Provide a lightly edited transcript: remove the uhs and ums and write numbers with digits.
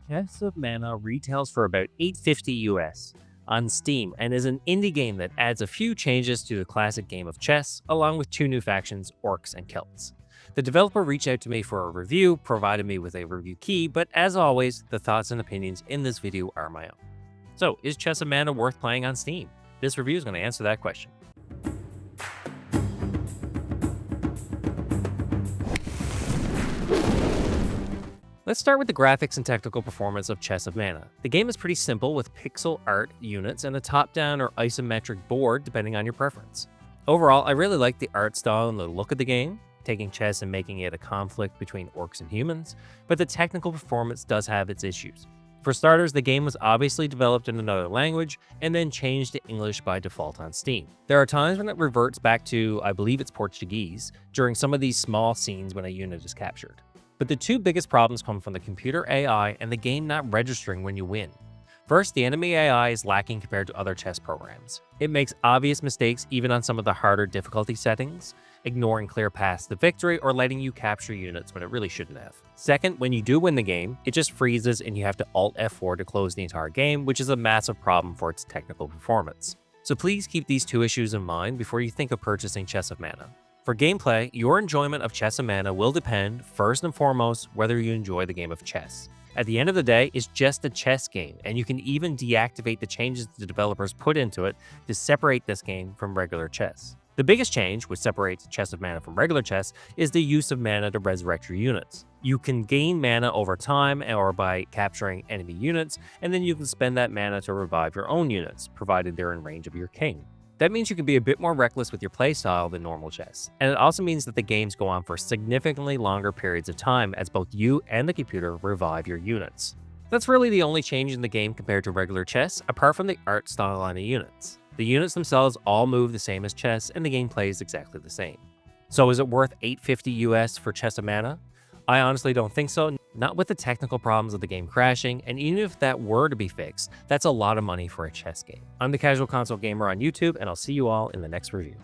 Chess of Mana retails for about $8.50 US on Steam and is an indie game that adds a few changes to the classic game of chess, along with two new factions, Orcs and Celts. The developer reached out to me for a review, provided me with a review key, but as always, the thoughts and opinions in this video are my own. So, is Chess of Mana worth playing on Steam? This review is going to answer that question. Let's start with the graphics and technical performance of Chess of Mana. The game is pretty simple with pixel art units and a top-down or isometric board depending on your preference. Overall, I really like the art style and the look of the game, taking chess and making it a conflict between orcs and humans, but the technical performance does have its issues. For starters, the game was obviously developed in another language and then changed to English by default on Steam. There are times when it reverts back to, I believe it's Portuguese, during some of these small scenes when a unit is captured. But the two biggest problems come from the computer AI and the game not registering when you win. First, the enemy AI is lacking compared to other chess programs. It makes obvious mistakes even on some of the harder difficulty settings, ignoring clear paths to victory or letting you capture units when it really shouldn't have. Second, when you do win the game, it just freezes and you have to Alt F4 to close the entire game, which is a massive problem for its technical performance. So please keep these two issues in mind before you think of purchasing Chess of Mana. For gameplay, your enjoyment of Chess of Mana will depend, first and foremost, whether you enjoy the game of chess. At the end of the day, it's just a chess game, and you can even deactivate the changes the developers put into it to separate this game from regular chess. The biggest change, which separates Chess of Mana from regular chess, is the use of mana to resurrect your units. You can gain mana over time or by capturing enemy units, and then you can spend that mana to revive your own units, provided they're in range of your king. That means you can be a bit more reckless with your playstyle than normal chess, and it also means that the games go on for significantly longer periods of time as both you and the computer revive your units. That's really the only change in the game compared to regular chess, apart from the art style on the units. The units themselves all move the same as chess, and the gameplay is exactly the same. So is it worth $8.50 US for Chess of Mana? I honestly don't think so, not with the technical problems of the game crashing, and even if that were to be fixed, that's a lot of money for a chess game. I'm the Casual Console Gamer on YouTube, and I'll see you all in the next review.